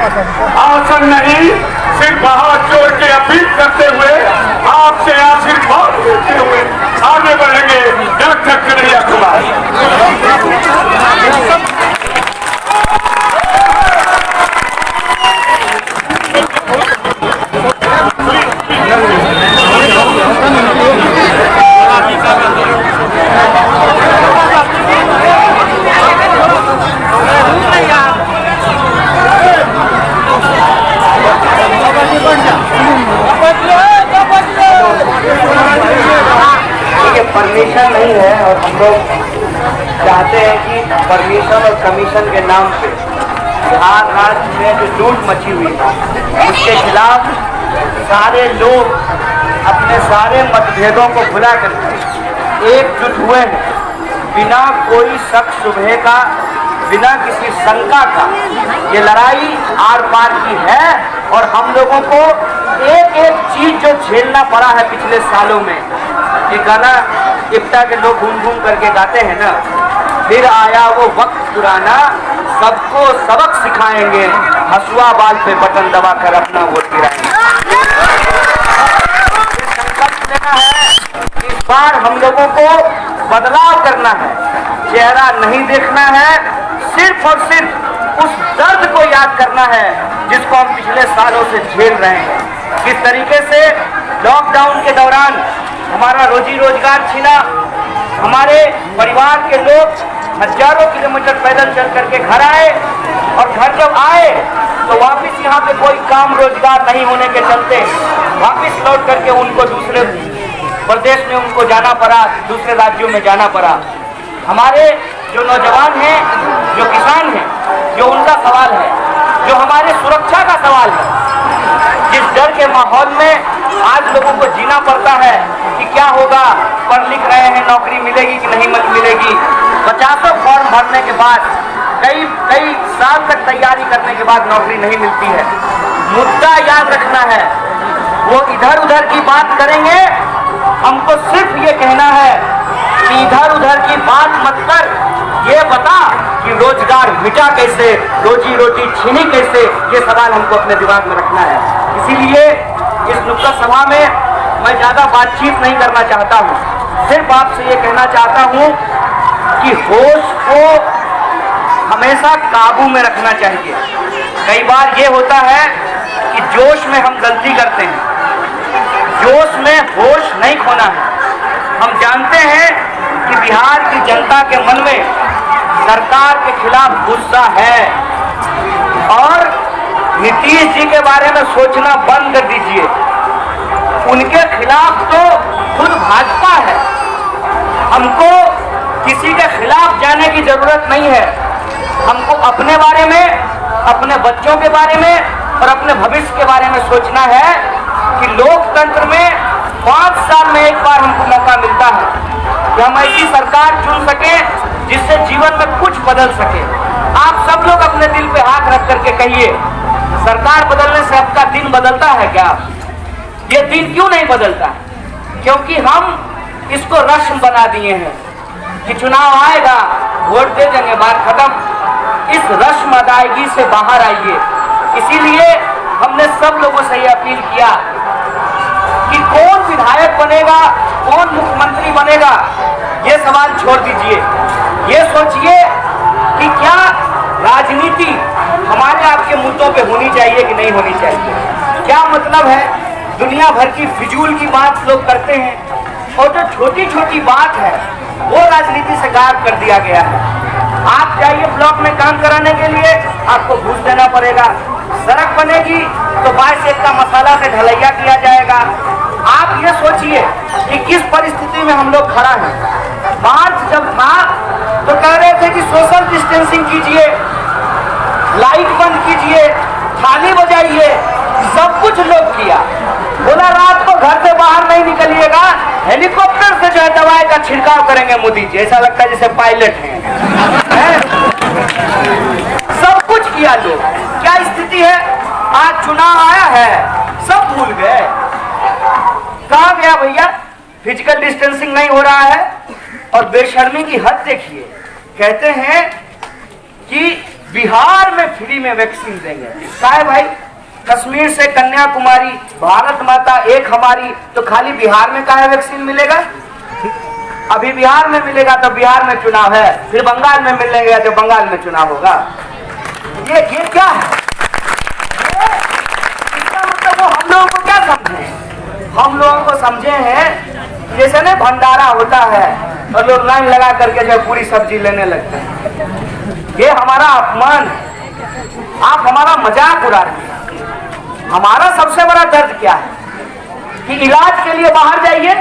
आसन नहीं, सिर्फ हाथ जोड़ के अपील करते हुए, आपसे आशीर्वाद लेते हुए आगे बढ़ेंगे डॉक्टर कन्हैया कुमार। परमिशन नहीं है और हम लोग चाहते हैं कि परमिशन और कमीशन के नाम पे बिहार राज्य में जो लूट मची हुई है उसके खिलाफ सारे लोग अपने सारे मतभेदों को भुला करके एकजुट हुए हैं, बिना कोई शक शुबहे का, बिना किसी शंका का। ये लड़ाई आर पार की है और हम लोगों को एक एक चीज जो झेलना पड़ा है पिछले सालों में, ये गाना इफ्ता के लोग घूम घूम करके गाते हैं ना, फिर आया वो वक्त पुराना, सबको सबक सिखाएंगे, हसुआ बाल पे बटन दबा कर अपना वोट गिराएंगे। संकल्प लेना है, इस बार हम लोगों को बदलाव करना है, चेहरा नहीं देखना है, सिर्फ और सिर्फ उस दर्द को याद करना है जिसको हम पिछले सालों से झेल रहे हैं। किस तरीके से लॉकडाउन के दौरान हमारा रोजी रोजगार छीना, हमारे परिवार के लोग हजारों किलोमीटर पैदल चल करके घर आए और घर जब आए तो वापस यहाँ पे कोई काम रोजगार नहीं होने के चलते वापस लौट करके उनको दूसरे प्रदेश में उनको जाना पड़ा, दूसरे राज्यों में जाना पड़ा। हमारे जो नौजवान हैं, जो किसान हैं, जो उनका सवाल है, जो हमारे सुरक्षा का सवाल है, जिस डर के माहौल में आज लोगों को जीना पड़ता है कि क्या होगा, पढ़ लिख रहे हैं, नौकरी मिलेगी कि नहीं मिलेगी, 50 फॉर्म भरने के बाद कई साल तक तैयारी करने के बाद नौकरी नहीं मिलती है। मुद्दा याद रखना है, वो इधर उधर की बात करेंगे, हमको सिर्फ ये कहना है कि इधर उधर की बात मत कर, ये बता कि रोजगार मिटा कैसे, रोजी रोटी छीनी कैसे, ये सवाल हमको अपने दिमाग में रखना है। इसीलिए इस नुक्कड़ सभा में मैं ज्यादा बातचीत नहीं करना चाहता हूँ, सिर्फ आपसे ये कहना चाहता हूँ कि होश को हमेशा काबू में रखना चाहिए। कई बार ये होता है कि जोश में हम गलती करते हैं, जोश में होश नहीं खोना है। हम जानते हैं कि बिहार की जनता के मन में सरकार के खिलाफ गुस्सा है और नीतीश जी के बारे में सोचना बंद कर दीजिए, उनके खिलाफ तो खुद भाजपा है। हमको किसी के खिलाफ जाने की जरूरत नहीं है, हमको अपने बारे में, अपने बच्चों के बारे में और अपने भविष्य के बारे में सोचना है कि लोकतंत्र में 5 साल में एक बार हमको मौका मिलता है कि हम ऐसी सरकार चुन सके जिससे जीवन में कुछ बदल सके। आप सब लोग अपने दिल पे हाथ रख करके कहिए, सरकार बदलने से आपका दिन बदलता है क्या? ये दिन क्यों नहीं बदलता? क्योंकि हम इसको रस्म बना दिए हैं कि चुनाव आएगा, वोट दे देंगे, बात खत्म। इस रस्म अदायगी से बाहर आइए। इसीलिए हमने सब लोगों से ये अपील किया कि कौन विधायक बनेगा, कौन मुख्यमंत्री बनेगा, ये सवाल छोड़ दीजिए। ये सोचिए कि क्या राजनीति हमारे आपके मुद्दों पे होनी चाहिए कि नहीं होनी चाहिए। क्या मतलब है, दुनिया भर की फिजूल की बात लोग करते हैं और जो छोटी छोटी बात है वो राजनीति से गायब कर दिया गया है। आप जाइए ब्लॉक में काम कराने के लिए, आपको घूस देना पड़ेगा। सड़क बनेगी तो 22 का मसाला से ढलैया किया जाएगा। आप ये सोचिए कि किस परिस्थिति में हम लोग खड़ा हैं। मार्च जब था तो कह रहे थे कि सोशल डिस्टेंसिंग कीजिए, लाइट बंद कीजिए, थाली बजाइए, सब कुछ लोग किया। बोला रात को घर से बाहर नहीं निकलिएगा, हेलीकॉप्टर से जो है दवाई का छिड़काव करेंगे मोदी जी, ऐसा लगता है जैसे पायलट हैं। सब कुछ किया लोग। क्या स्थिति है? आज चुनाव आया है, सब भूल गए। कहा गया भैया फिजिकल डिस्टेंसिंग नहीं हो रहा है। और बेशर्मी की हद देखिए, कहते हैं कि बिहार में फ्री में वैक्सीन देंगे। क्या है भाई, कश्मीर से कन्याकुमारी, भारत माता एक हमारी, तो खाली बिहार में क्या है वैक्सीन मिलेगा? अभी बिहार में मिलेगा तो बिहार में चुनाव है, फिर बंगाल में मिलेगा तो बंगाल में चुनाव होगा। ये क्या है? इसका मतलब वो हम लोगों को क्या समझे? हम लोगों को समझे हैं जैसे ना भंडारा होता है और लोग लाइन लगा करके जो पूरी सब्जी लेने लगते हैं। ये हमारा अपमान है, आप हमारा मजाक उड़ा रहे हैं। हमारा सबसे बड़ा दर्द क्या है कि इलाज के लिए बाहर जाइए,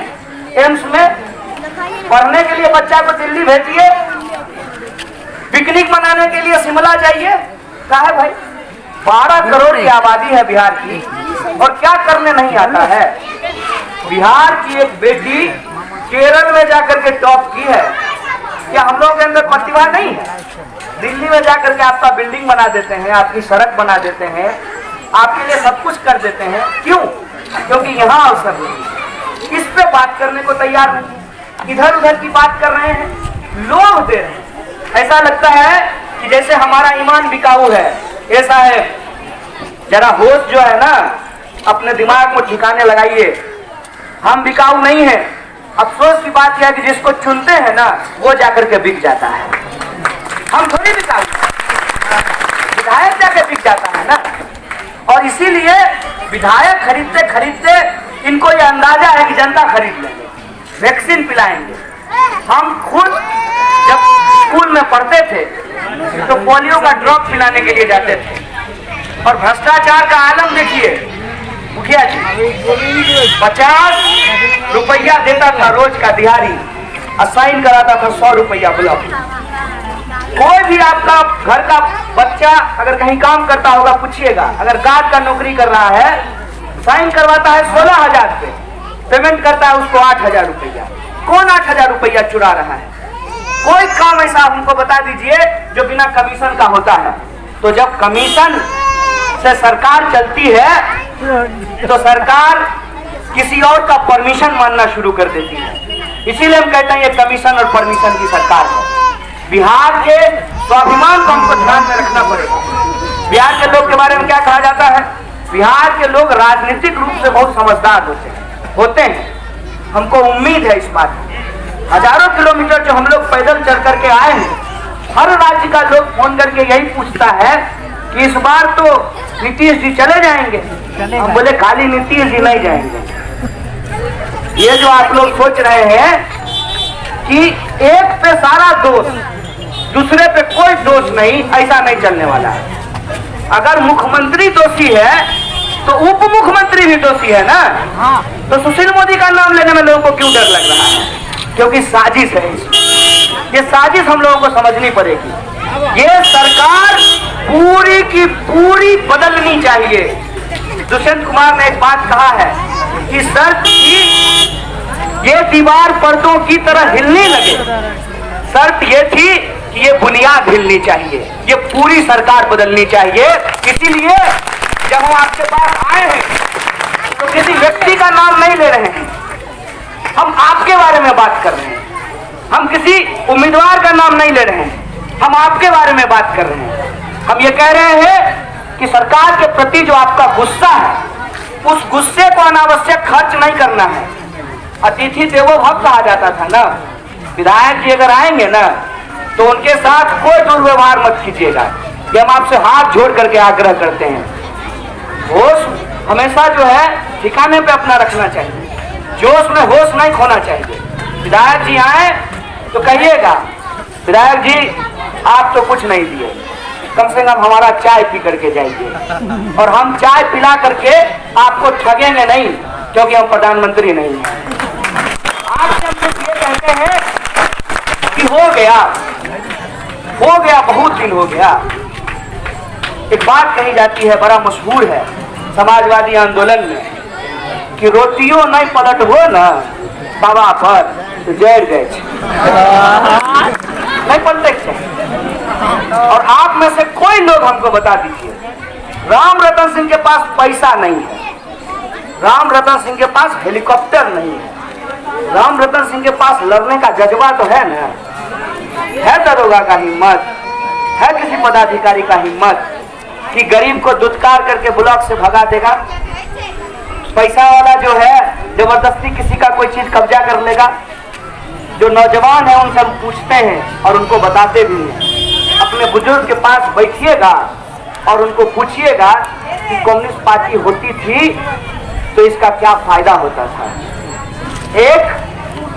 एम्स में पढ़ने के लिए बच्चा को दिल्ली भेजिए, पिकनिक मनाने के लिए शिमला जाइए। क्या है भाई, 12 करोड़ की आबादी है बिहार की, और क्या करने नहीं आता है। बिहार की एक बेटी केरल में जाकर के टॉप की है। क्या हम लोगों के अंदर प्रतिभा नहीं है? दिल्ली में जाकर के आपका बिल्डिंग बना देते हैं, आपकी सड़क बना देते हैं, आपके लिए सब कुछ कर देते हैं। क्यों? क्योंकि यहाँ अवसर नहीं, इस पे बात करने को तैयार नहीं, इधर उधर की बात कर रहे हैं, लोग दे रहे हैं। ऐसा लगता है कि जैसे हमारा ईमान बिकाऊ है। ऐसा है, जरा होश जो है ना अपने दिमाग में ठिकाने लगाइए। हम बिकाऊ नहीं है। अफसोस की बात यह है कि जिसको चुनते हैं ना वो जाकर के बिक जाता है। हम थोड़ी बिकाऊ, विधायक जाकर बिक जाता है ना। और इसीलिए विधायक खरीदते खरीदते इनको ये अंदाजा है कि जनता खरीद लेंगे, वैक्सीन पिलाएंगे। हम खुद जब स्कूल में पढ़ते थे तो पोलियो का ड्रॉप पिलाने के लिए जाते थे। और भ्रष्टाचार का आलम देखिए, मुखिया जी 50 रुपया देता था रोज का दिहाड़ी, असाइन कराता था 100 रुपया ब्लॉक। कोई भी आपका घर का बच्चा अगर कहीं काम करता होगा पूछिएगा, अगर गार्ड का नौकरी कर रहा है, साइन करवाता है 16,000 पे, पेमेंट करता है उसको 8,000 रुपया। कौन 8,000 रुपया चुरा रहा है? कोई काम ऐसा हमको बता दीजिए जो बिना कमीशन का होता है। तो जब कमीशन से सरकार चलती है तो सरकार किसी और का परमिशन मानना शुरू कर देती है। इसीलिए हम कहते हैं ये कमीशन और परमिशन की सरकार है। बिहार के स्वाभिमान को हमको ध्यान में रखना पड़ेगा। बिहार के लोग के बारे में क्या कहा जाता है? बिहार के लोग राजनीतिक रूप से बहुत समझदार होते हैं। हमको उम्मीद है इस बात की। हजारों किलोमीटर जो हम लोग पैदल चल करके आए हैं, हर राज्य का लोग फोन करके यही पूछता है कि इस बार तो नीतीश जी चले जाएंगे। हम बोले खाली नीतीश जी नहीं जाएंगे। ये जो आप लोग सोच रहे हैं कि एक पे सारा दोष, दूसरे पे कोई दोष नहीं, ऐसा नहीं चलने वाला है। अगर मुख्यमंत्री दोषी है तो उप मुख्यमंत्री भी दोषी है ना। तो सुशील मोदी का नाम लेने में लोगों को क्यों डर लग रहा है? क्योंकि साजिश है। ये साजिश हम लोगों को समझनी पड़ेगी। ये सरकार पूरी की पूरी बदलनी चाहिए। दुष्यंत कुमार ने एक बात कहा है कि शर्त की ये दीवार पर्दों की तरह हिलने लगे। शर्त ये थी कि ये बुनियाद हिलनी चाहिए, ये पूरी सरकार बदलनी चाहिए। इसीलिए जब हम आपके पास आए हैं तो किसी व्यक्ति का नाम नहीं ले रहे हैं, हम आपके बारे में बात कर रहे हैं। हम किसी उम्मीदवार का नाम नहीं ले रहे हैं, हम आपके बारे में बात कर रहे हैं। हम ये कह रहे हैं कि सरकार के प्रति जो आपका गुस्सा है, उस गुस्से को अनावश्यक खर्च नहीं करना है। अतिथि देवो भव कहा जाता था ना। विधायक जी अगर आएंगे ना तो उनके साथ कोई दुर्व्यवहार मत कीजिएगा। ये हम आपसे हाथ जोड़ करके आग्रह करते हैं। होश हमेशा जो है ठिकाने पे अपना रखना चाहिए, जोश में होश नहीं खोना चाहिए। विधायक जी आए तो कहिएगा विधायक जी आप तो कुछ नहीं दिए, कम से कम हमारा चाय पी करके जाइए। और हम चाय पिला करके आपको ठगेंगे नहीं, क्योंकि हम प्रधानमंत्री नहीं हैं। आपसे हम लोग ये कहते हैं कि हो गया, बहुत दिन हो गया। एक बात कही जाती है, बड़ा मशहूर है समाजवादी आंदोलन में, कि रोटियों नहीं पलट हो ना बाबा पर तो जड़ गए नहीं पलटे। और आप में से कोई लोग हमको बता दीजिए, राम रतन सिंह के पास पैसा नहीं है, राम रतन सिंह के पास हेलीकॉप्टर नहीं है, राम रतन सिंह के पास लड़ने का जज्बा तो है ना, है दरोगा का हिम्मत, है किसी पदाधिकारी का हिम्मत कि गरीब को दुत्कार करके ब्लॉक से भगा देगा? पैसा वाला जो है जबरदस्ती किसी का कोई चीज कब्जा कर लेगा? जो नौजवान है उनसे हम पूछते हैं और उनको बताते भी हैं। अपने बुजुर्ग के पास बैठिएगा और उनको पूछिएगा कि कम्युनिस्ट पार्टी होती थी तो इसका क्या फायदा होता था। एक,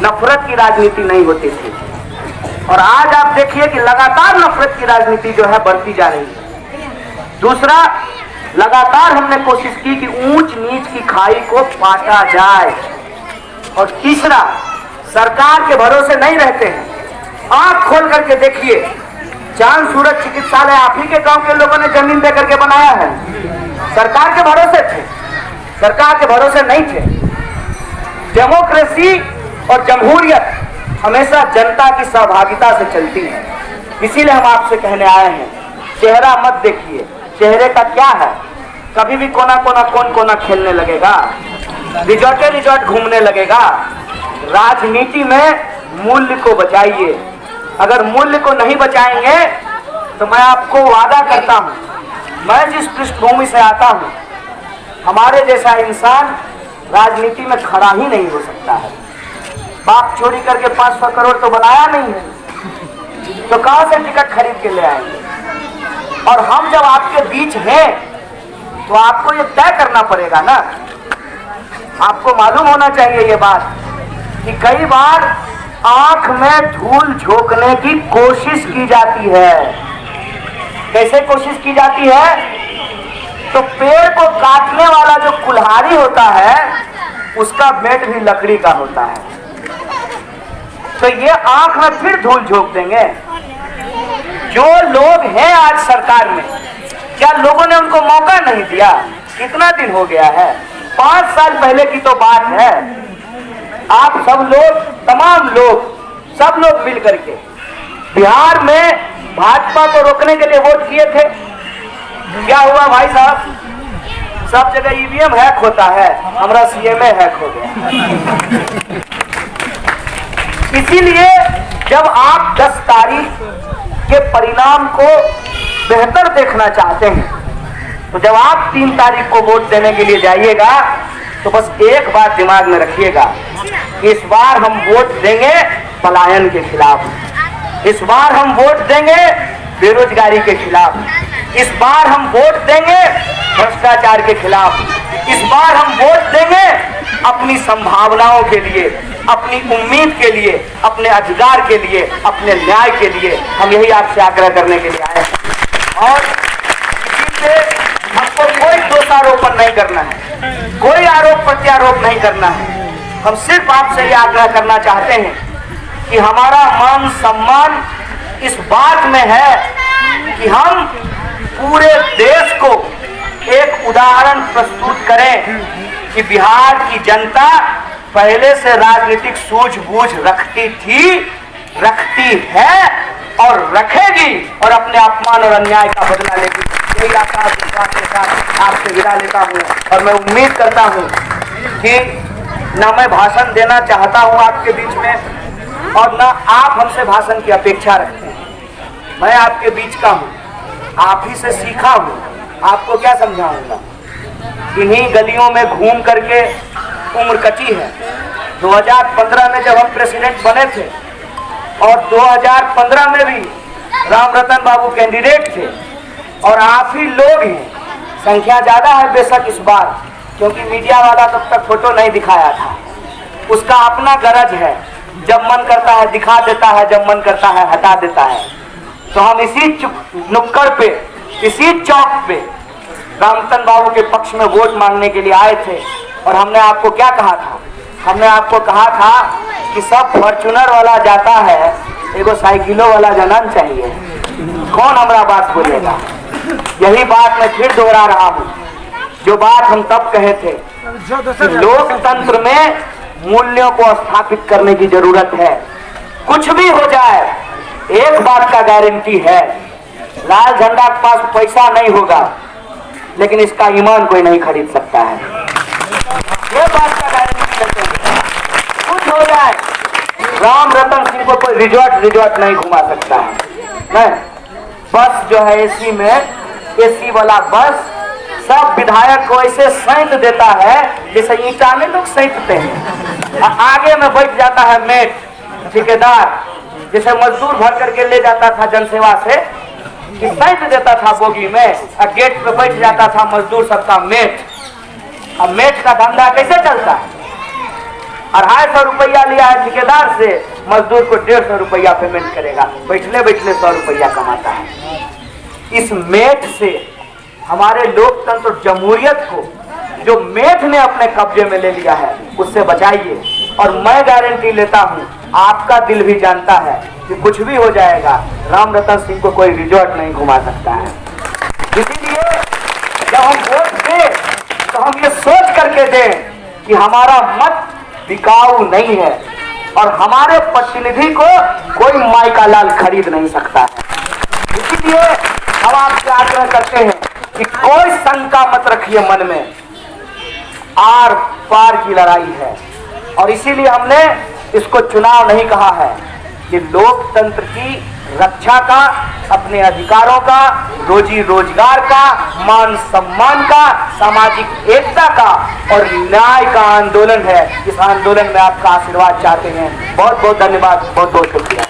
नफरत की राजनीति नहीं होती थी, और आज आप देखिए कि लगातार नफरत की राजनीति जो है बढ़ती जा रही है। दूसरा, लगातार हमने कोशिश की कि ऊंच नीच की खाई को पाटा जाए। और तीसरा, सरकार के भरोसे नहीं रहते हैं। आंख खोल करके देखिए, चांद सूरज चिकित्सालय आप ही के गांव के लोगों ने जमीन दे करके बनाया है। सरकार के भरोसे थे? सरकार के भरोसे नहीं थे। डेमोक्रेसी और जमहूरियत हमेशा जनता की सहभागिता से चलती है। इसीलिए हम आपसे कहने आए हैं, चेहरा मत देखिए, चेहरे का क्या है। कभी भी कोना कोना कौन कोना खेलने लगेगा, रिजॉर्ट घूमने लगेगा। राजनीति में मूल्य को बचाइए। अगर मूल्य को नहीं बचाएंगे तो मैं आपको वादा करता हूं, मैं जिस पृष्ठभूमि से आता हूं, हमारे जैसा इंसान राजनीति में खड़ा ही नहीं हो सकता है। बाप चोरी करके 500 करोड़ तो बनाया नहीं है, तो कहां से टिकट खरीद के ले आएंगे? और हम जब आपके बीच हैं तो आपको ये तय करना पड़ेगा ना। आपको मालूम होना चाहिए ये बात कि कई बार आंख में धूल झोंकने की कोशिश की जाती है। कैसे कोशिश की जाती है? तो पेड़ को काटने वाला जो कुल्हाड़ी होता है उसका बेट भी लकड़ी का होता है, तो ये आंख में फिर धूल झोंक देंगे। जो लोग हैं आज सरकार में, क्या लोगों ने उनको मौका नहीं दिया? कितना दिन हो गया है? 5 साल पहले की तो बात है। आप सब लोग, तमाम लोग, सब लोग मिल करके बिहार में भाजपा को रोकने के लिए वोट किए थे। क्या हुआ भाई साहब? सब जगह ईवीएम हैक होता है, हमारा सीएमए हैक हो गया। इसीलिए जब आप 10 तारीख के परिणाम को बेहतर देखना चाहते हैं, तो जब आप 3 तारीख को वोट देने के लिए जाइएगा तो बस एक बात दिमाग में रखिएगा, इस बार हम वोट देंगे पलायन के खिलाफ। इस बार हम वोट देंगे बेरोजगारी के खिलाफ। इस बार हम वोट देंगे भ्रष्टाचार के खिलाफ। इस बार हम वोट देंगे अपनी संभावनाओं के लिए, अपनी उम्मीद के लिए, अपने अधिकार के लिए, अपने न्याय के लिए। हम यही आपसे आग्रह करने के लिए आए हैं। और इसी से हमको कोई दोषारोपण नहीं करना है, कोई आरोप प्रत्यारोप नहीं करना है। हम सिर्फ आपसे ये आग्रह करना चाहते हैं कि हमारा मान सम्मान इस बात में है कि हम पूरे देश को एक उदाहरण प्रस्तुत करें कि बिहार की जनता पहले से राजनीतिक सूझबूझ रखती थी, रखती है और रखेगी, और अपने अपमान और अन्याय का बदला लेगी। यही आशा विश्वास के साथ आपसे विदा लेता हूँ, और मैं उम्मीद करता हूँ कि न मैं भाषण देना चाहता हूँ आपके बीच में, और न आप हमसे भाषण की अपेक्षा रखते हैं। मैं आपके बीच का हूँ, आप ही से सीखा हूँ, आपको क्या समझाऊंगा। इन्हीं गलियों में घूम करके उम्र कटी है। 2015 में जब हम प्रेसिडेंट बने थे, और 2015 में भी राम रतन बाबू कैंडिडेट थे, और आप ही लोग हैं। संख्या ज्यादा है बेशक इस बार, क्योंकि मीडिया वाला तब तक फोटो नहीं दिखाया था। उसका अपना गरज है, जब मन करता है दिखा देता है, जब मन करता है हटा देता है। तो हम इसी नुक्कड़ पे, इसी चौक पे रामरतन बाबू के पक्ष में वोट मांगने के लिए आए थे। और हमने आपको क्या कहा था? हमने आपको कहा था कि सब फॉर्चूनर वाला जाता है, एगो साइकिलों वाला जाना चाहिए। कौन हमारा बात बोलेगा? यही बात मैं फिर दोहरा रहा हूँ, जो बात हम तब कहे थे कि लोकतंत्र में मूल्यों को स्थापित करने की जरूरत है। कुछ भी हो जाए, एक बात का गारंटी है, लाल झंडा के पास पैसा नहीं होगा, लेकिन इसका ईमान कोई नहीं खरीद सकता है। ये बात का गारंटी देते हैं। कुछ हो जाए, राम रतन सिंह को कोई रिजॉर्ट नहीं घुमा सकता है। नहीं, बस जो है एसी में, एसी वाला बस सब विधायक को ऐसे सैंत देता है जैसे ईंटा में लोग सैंतते हैं। आगे में बैठ जाता है मेट ठेकेदार, जैसे मजदूर भर करके ले जाता था जनसेवा से, कि सैंत देता था बोगी में, और गेट पे बैठ जाता था मजदूर सबका मेट। अब मेट का धंधा कैसे चलता है? 250 रुपया लिया है ठेकेदार से, मजदूर को 150 रुपया पेमेंट करेगा, बैठले बैठले 100 रुपया कमाता है। इस मेट से हमारे लोकतंत्र जमहूरियत को जो मेट ने अपने कब्जे में ले लिया है उससे बचाइए। और मैं गारंटी लेता हूं, आपका दिल भी जानता है कि कुछ भी हो जाएगा, राम रतन सिंह को कोई रिजॉर्ट नहीं घुमा सकता है। इसीलिए जब हम वोट दें तो हम ये सोच करके दें कि हमारा मत बिकाऊ नहीं है और हमारे प्रतिनिधि को कोई माई का लाल खरीद नहीं सकता है। इसीलिए हम आपसे आग्रह करते हैं कि कोई शंका मत रखिए मन में, आर पार की लड़ाई है। और इसीलिए हमने इसको चुनाव नहीं कहा है, कि लोकतंत्र की रक्षा का, अपने अधिकारों का, रोजी रोजगार का, मान सम्मान का, सामाजिक एकता का और न्याय का आंदोलन है। इस आंदोलन में आपका आशीर्वाद चाहते हैं। बहुत बहुत धन्यवाद, बहुत बहुत शुक्रिया।